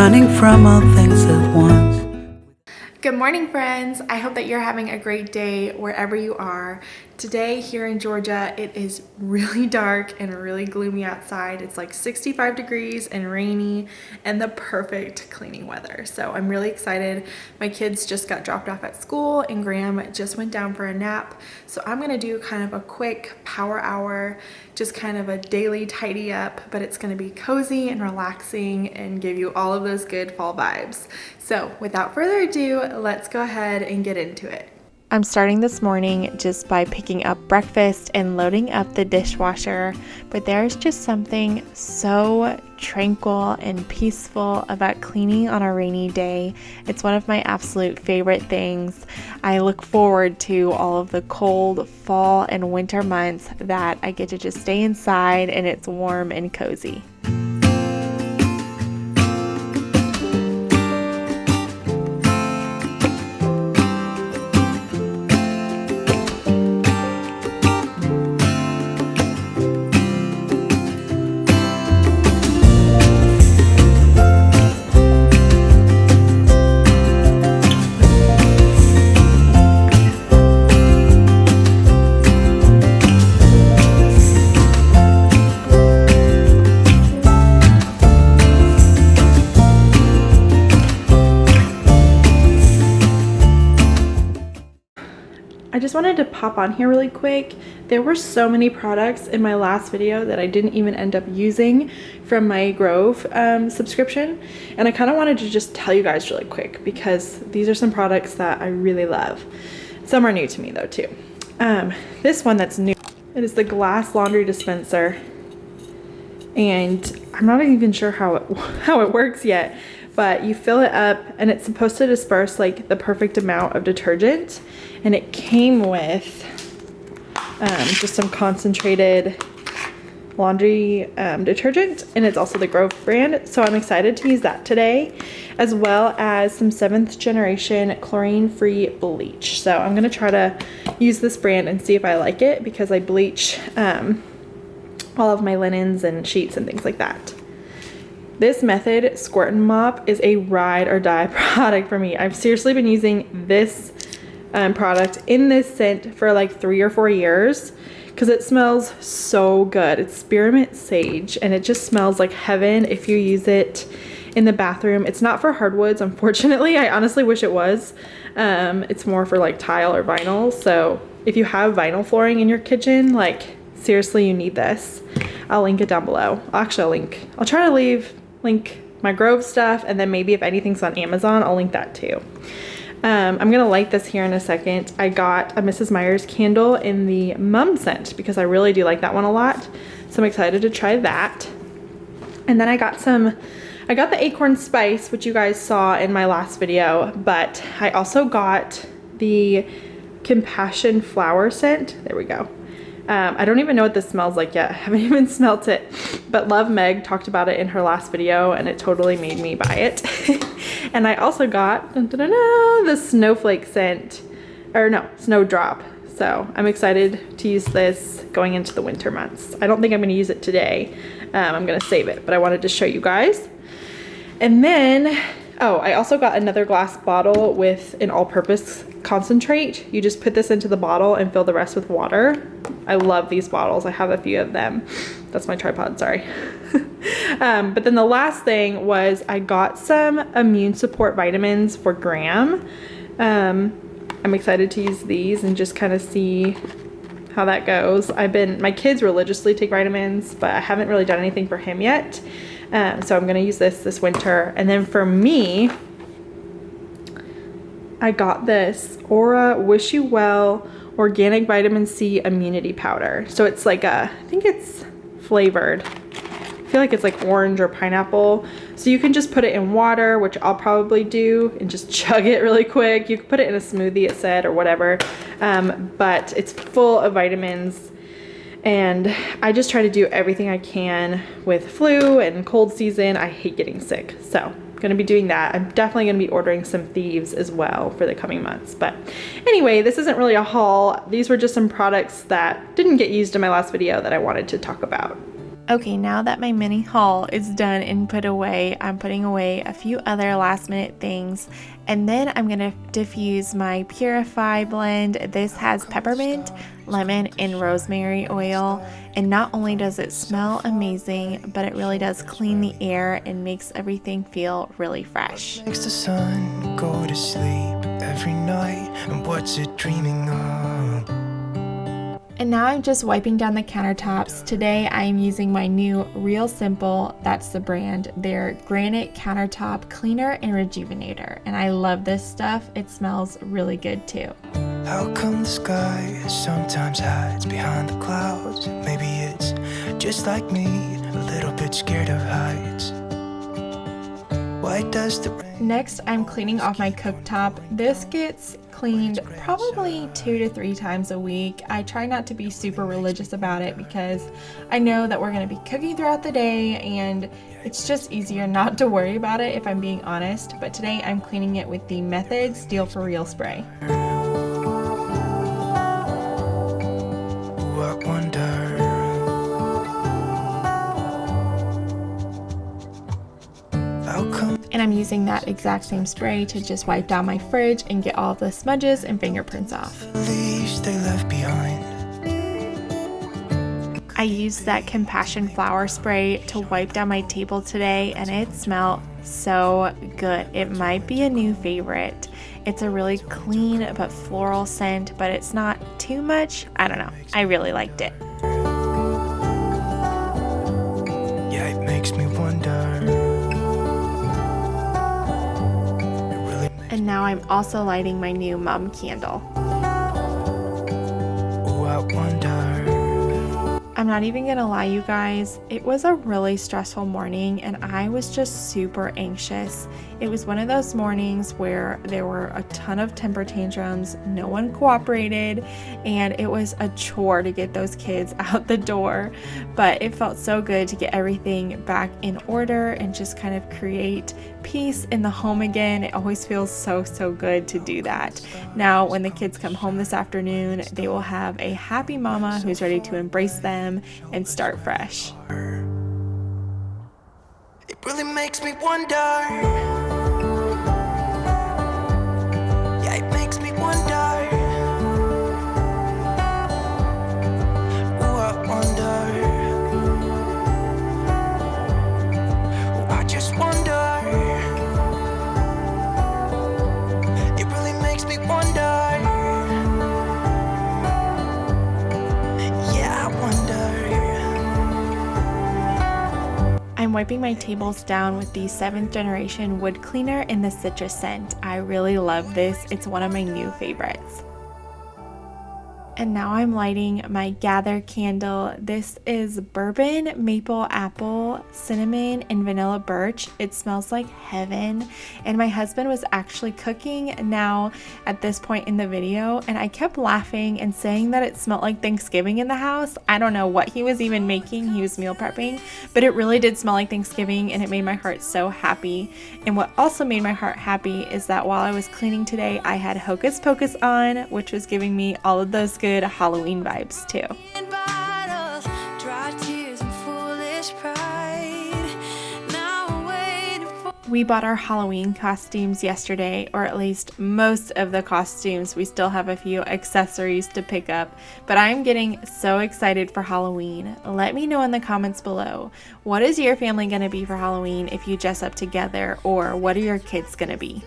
running from all things at once. Good morning, friends. I hope that you're having a great day wherever you are. Today here in Georgia, it is really dark and really gloomy outside. It's like 65 degrees and rainy and the perfect cleaning weather. So I'm really excited. My kids just got dropped off at school and Graham just went down for a nap. So I'm gonna do kind of a quick power hour, just kind of a daily tidy up, but it's gonna be cozy and relaxing and give you all of those good fall vibes. So without further ado, let's go ahead and get into it. I'm starting this morning just by picking up breakfast and loading up the dishwasher, but there's just something so tranquil and peaceful about cleaning on a rainy day. It's one of my absolute favorite things. I look forward to all of the cold fall and winter months that I get to just stay inside and it's warm and cozy. I just wanted to pop on here really quick. There were so many products in my last video that I didn't even end up using from my Grove subscription, and I kind of wanted to just tell you guys really quick because these are some products that I really love. Some are new to me though too. This one that's new, it is the glass laundry dispenser, and I'm not even sure how it works yet, but you fill it up and it's supposed to disperse like the perfect amount of detergent. And it came with just some concentrated laundry detergent, and it's also the Grove brand. So I'm excited to use that today, as well as some 7th generation chlorine-free bleach. So I'm gonna try to use this brand and see if I like it because I bleach all of my linens and sheets and things like that. This Method Squirt and Mop is a ride or die product for me. I've seriously been using this product in this scent for like 3 or 4 years because it smells so good. It's spearmint sage and it just smells like heaven if you use it in the bathroom. It's not for hardwoods, unfortunately. I honestly wish it was. It's more for like tile or vinyl. So if you have vinyl flooring in your kitchen, like seriously, you need this. I'll link it down below. I'll try to link my Grove stuff, and then maybe if anything's on Amazon, I'll link that too. I'm gonna light this here in a second. I got a Mrs. Meyer's candle in the mum scent because I really do like that one a lot. So I'm excited to try that. And then I got the acorn spice, which you guys saw in my last video, but I also got the compassion flower scent. There we go. I don't even know what this smells like yet. I haven't even smelt it, but Love Meg talked about it in her last video and it totally made me buy it. And I also got the snowflake scent, or no, snowdrop. So I'm excited to use this going into the winter months. I don't think I'm gonna use it today. I'm gonna save it, but I wanted to show you guys. And then, oh, I also got another glass bottle with an all-purpose concentrate. You just put this into the bottle and fill the rest with water. I love these bottles. I have a few of them. That's my tripod, sorry. But then the last thing was I got some immune support vitamins for Graham. I'm excited to use these and just kind of see how that goes. My kids religiously take vitamins, but I haven't really done anything for him yet. So I'm gonna use this winter. And then for me, I got this Aura Wish You Well Organic Vitamin C Immunity Powder. So it's like I think it's flavored. I feel like it's like orange or pineapple. So you can just put it in water, which I'll probably do, and just chug it really quick. You can put it in a smoothie, it said, or whatever. But it's full of vitamins. And I just try to do everything I can with flu and cold season. I hate getting sick. So I'm going to be doing that. I'm definitely going to be ordering some thieves as well for the coming months. But anyway, this isn't really a haul. These were just some products that didn't get used in my last video that I wanted to talk about. Okay, now that my mini haul is done and put away, I'm putting away a few other last minute things, and then I'm gonna diffuse my Purify blend. This has peppermint, lemon, and rosemary oil, and not only does it smell amazing, but it really does clean the air and makes everything feel really fresh. Makes the sun go to sleep every night, and what's it dreaming of? And now I'm just wiping down the countertops. Today I am using my new Real Simple, that's the brand, their Granite Countertop Cleaner and Rejuvenator. And I love this stuff. It smells really good too. How come the sky sometimes hides behind the clouds? Maybe it's just like me, a little bit scared of heights. Why does the rain... Next, I'm cleaning off my cooktop. This gets cleaned probably 2 to 3 times a week. I try not to be super religious about it because I know that we're going to be cooking throughout the day and it's just easier not to worry about it if I'm being honest. But today I'm cleaning it with the Method Steel for Real spray. I wonder. How come... And I'm using that exact same spray to just wipe down my fridge and get all of the smudges and fingerprints off. leaves they left behind. I used that Compassion flower spray to wipe down my table today and it smelled so good. It might be a new favorite. It's a really clean but floral scent, but it's not too much. I don't know. I really liked it. Yeah, it makes me wonder. And now I'm also lighting my new mum candle. Oh, I wonder. I'm not even gonna lie, you guys, it was a really stressful morning and I was just super anxious. It was one of those mornings where there were a ton of temper tantrums, no one cooperated, and it was a chore to get those kids out the door. But it felt so good to get everything back in order and just kind of create peace in the home again. It always feels so good to do that. Now, when the kids come home this afternoon, they will have a happy mama who's ready to embrace them and start fresh. It really makes me wonder. Yeah, it makes me wonder. Oh, I wonder. Oh, I just wonder. It really makes me wonder. Yeah, I wonder. I'm wiping my tables down with the 7th generation wood cleaner in the citrus scent. I really love this. It's one of my new favorites. And now I'm lighting my Gather candle. This is bourbon, maple apple, cinnamon, and vanilla birch. It smells like heaven. And my husband was actually cooking now at this point in the video, and I kept laughing and saying that it smelled like Thanksgiving in the house. I don't know what he was even making. He was meal prepping, but it really did smell like Thanksgiving, and it made my heart so happy. And what also made my heart happy is that while I was cleaning today, I had Hocus Pocus on, which was giving me all of those good Halloween vibes too. We bought our Halloween costumes yesterday, or at least most of the costumes. We still have a few accessories to pick up, but I'm getting so excited for Halloween. Let me know in the comments below, what is your family going to be for Halloween if you dress up together, or what are your kids going to be?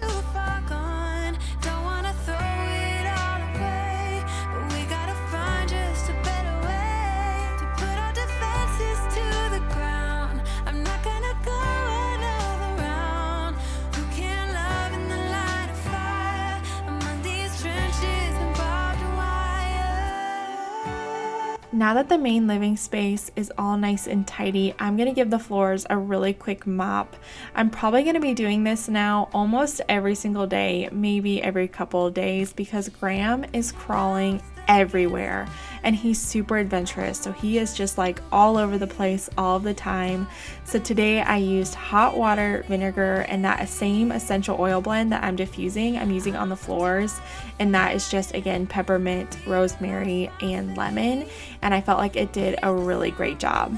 Now that the main living space is all nice and tidy, I'm going to give the floors a really quick mop. I'm probably going to be doing this now almost every single day, maybe every couple of days, because Graham is crawling everywhere and he's super adventurous, so he is just like all over the place all the time. So today I used hot water, vinegar, and that same essential oil blend that I'm diffusing I'm using on the floors, and that is just, again, peppermint, rosemary, and lemon, and I felt like it did a really great job.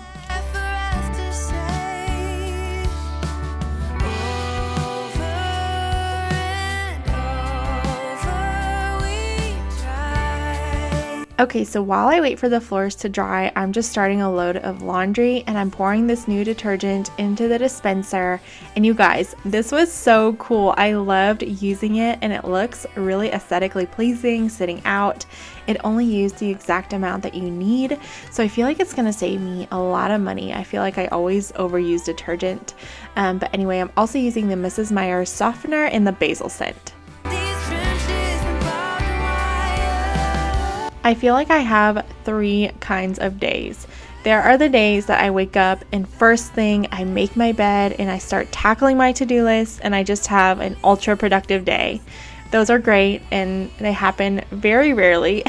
Okay, so while I wait for the floors to dry, I'm just starting a load of laundry and I'm pouring this new detergent into the dispenser. And you guys, this was so cool. I loved using it and it looks really aesthetically pleasing sitting out. It only used the exact amount that you need. So I feel like it's gonna save me a lot of money. I feel like I always overuse detergent. But anyway, I'm also using the Mrs. Meyer's softener in the basil scent. I feel like I have 3 kinds of days. There are the days that I wake up and first thing I make my bed and I start tackling my to-do list and I just have an ultra productive day. Those are great and they happen very rarely.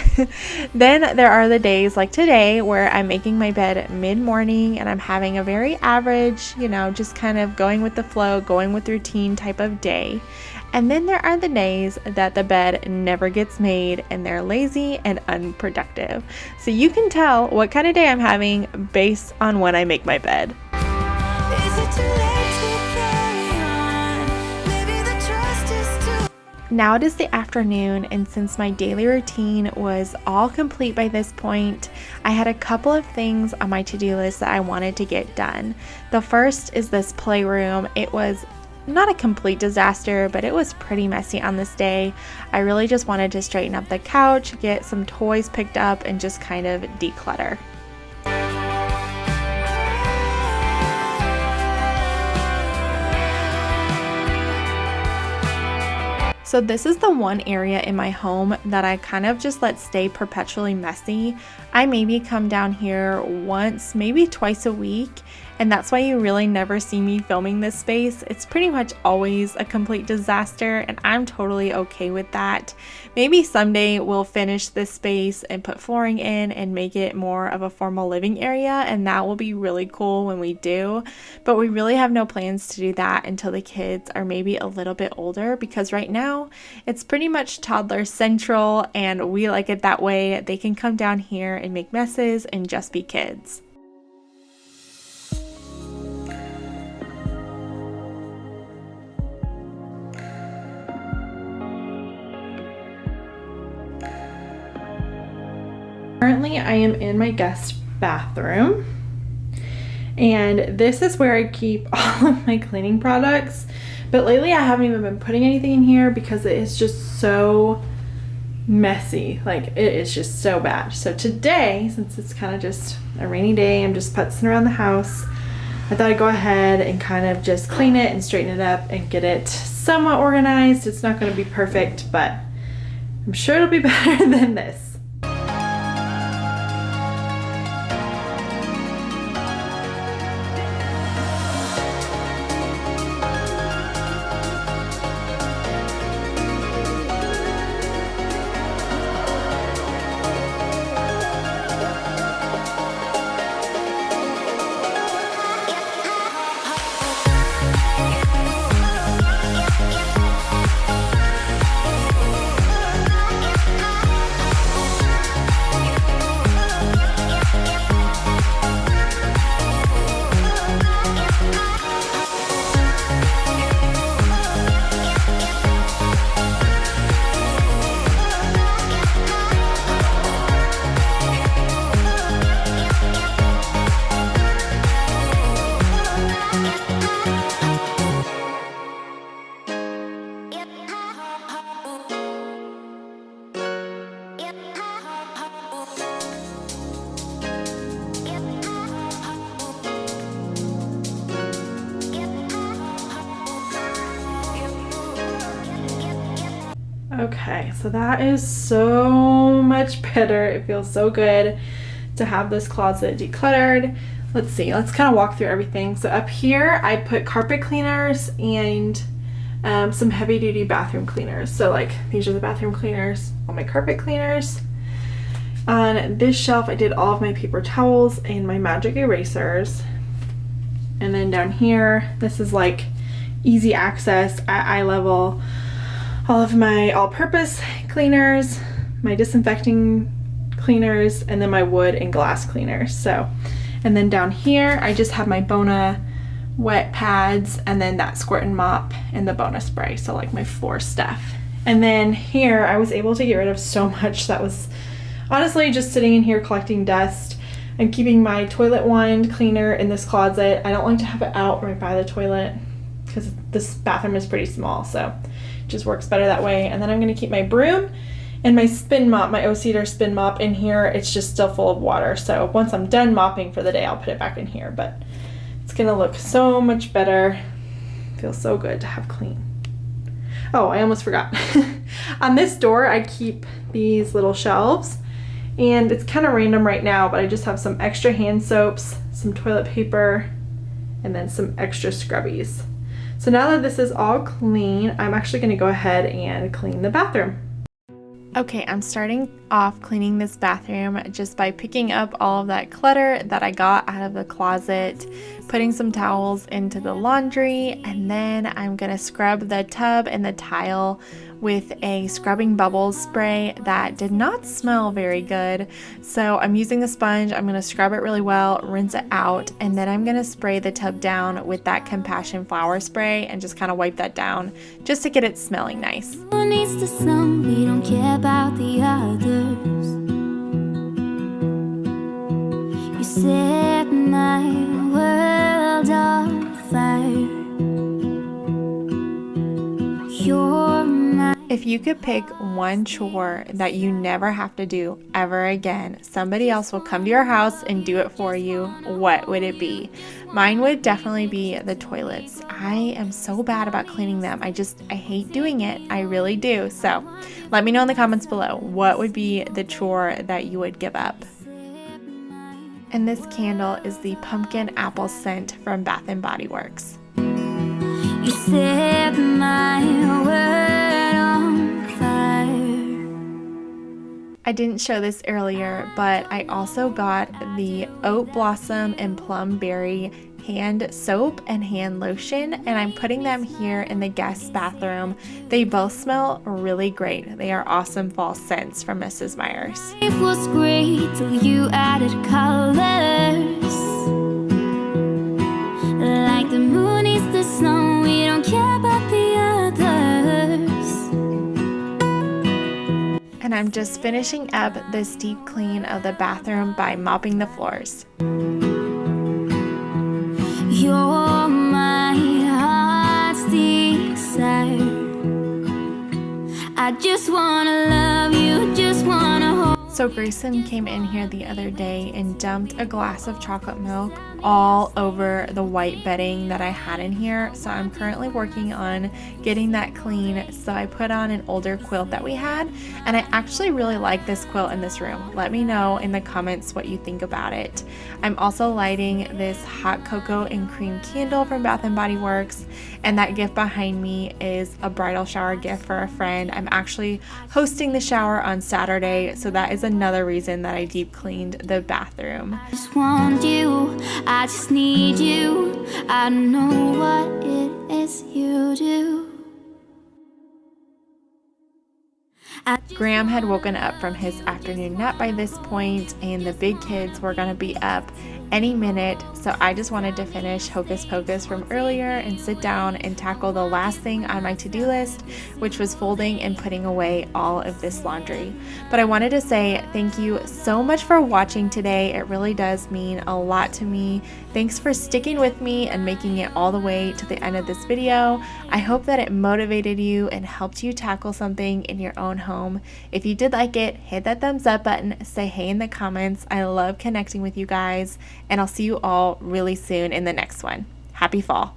Then there are the days like today where I'm making my bed mid-morning and I'm having a very average, just kind of going with the flow, going with routine type of day. And then there are the days that the bed never gets made and they're lazy and unproductive. So you can tell what kind of day I'm having based on when I make my bed. Now it is the afternoon, and since my daily routine was all complete by this point, I had a couple of things on my to-do list that I wanted to get done. The first is this playroom. It was not a complete disaster, but it was pretty messy on this day. I really just wanted to straighten up the couch, get some toys picked up, and just kind of declutter. So this is the one area in my home that I kind of just let stay perpetually messy. I maybe come down here once, maybe twice a week, and that's why you really never see me filming this space. It's pretty much always a complete disaster, and I'm totally okay with that. Maybe someday we'll finish this space and put flooring in and make it more of a formal living area, and that will be really cool when we do. But we really have no plans to do that until the kids are maybe a little bit older, because right now it's pretty much toddler central and we like it that way. They can come down here and make messes and just be kids. Currently, I am in my guest bathroom, and this is where I keep all of my cleaning products. But lately, I haven't even been putting anything in here because it is just so messy. Like, it is just so bad. So today, since it's kind of just a rainy day, I'm just putzing around the house. I thought I'd go ahead and kind of just clean it and straighten it up and get it somewhat organized. It's not going to be perfect, but I'm sure it'll be better than this. Okay, so that is so much better. It feels so good to have this closet decluttered. Let's see, let's kind of walk through everything. So up here, I put carpet cleaners and some heavy duty bathroom cleaners. So like, these are the bathroom cleaners, all my carpet cleaners. On this shelf, I did all of my paper towels and my magic erasers. And then down here, this is like easy access at eye level. All of my all-purpose cleaners, my disinfecting cleaners, and then my wood and glass cleaners. So, and then down here, I just have my Bona wet pads and then that squirt and mop and the Bona spray. So like my floor stuff. And then here, I was able to get rid of so much that was honestly just sitting in here collecting dust. I'm keeping my toilet wand cleaner in this closet. I don't like to have it out right by the toilet because this bathroom is pretty small, so it just works better that way. And then I'm going to keep my broom and my spin mop, my O-Cedar spin mop in here. It's just still full of water, so once I'm done mopping for the day, I'll put it back in here. But it's going to look so much better. Feels so good to have clean. Oh, I almost forgot. On this door, I keep these little shelves, and it's kind of random right now, but I just have some extra hand soaps, some toilet paper, and then some extra scrubbies. So now that this is all clean, I'm actually going to go ahead and clean the bathroom. Okay, I'm starting off cleaning this bathroom just by picking up all of that clutter that I got out of the closet, putting some towels into the laundry, and then I'm gonna scrub the tub and the tile with a scrubbing bubbles spray that did not smell very good. So I'm using a sponge, I'm gonna scrub it really well, rinse it out, and then I'm gonna spray the tub down with that Compassion flower spray and just kind of wipe that down just to get it smelling nice. Who needs the sun? We don't care about the others. You set my world on fire. You're my... If you could pick one chore that you never have to do ever again, somebody else will come to your house and do it for you, what would it be? Mine would definitely be the toilets. I am so bad about cleaning them. I hate doing it. I really do. So let me know in the comments below, what would be the chore that you would give up? And this candle is the pumpkin apple scent from Bath & Body Works. You set my world on fire. I didn't show this earlier, but I also got the Oat Blossom and Plum Berry hand soap and hand lotion, and I'm putting them here in the guest bathroom. They both smell really great. They are awesome fall scents from Mrs. Meyer's. It was great till you added colors. Like the moon is the sun, we don't care about the others. And I'm just finishing up this deep clean of the bathroom by mopping the floors. You're my heart's desire. I just wanna love you, just wanna hold. So Grayson came in here the other day and dumped a glass of chocolate milk all over the white bedding that I had in here. So I'm currently working on getting that clean. So I put on an older quilt that we had, and I actually really like this quilt in this room. Let me know in the comments what you think about it. I'm also lighting this hot cocoa and cream candle from Bath & Body Works, and that gift behind me is a bridal shower gift for a friend. I'm actually hosting the shower on Saturday, so that is another reason that I deep cleaned the bathroom. I just want you, I just need you. I know what it is you do. Graham had woken up from his afternoon nap by this point, and the big kids were gonna be up any minute, so I just wanted to finish Hocus Pocus from earlier and sit down and tackle the last thing on my to-do list, which was folding and putting away all of this laundry. But I wanted to say thank you so much for watching today. It really does mean a lot to me. Thanks for sticking with me and making it all the way to the end of this video. I hope that it motivated you and helped you tackle something in your own home. If you did like it, hit that thumbs up button, say hey in the comments. I love connecting with you guys, and I'll see you all really soon in the next one. Happy fall.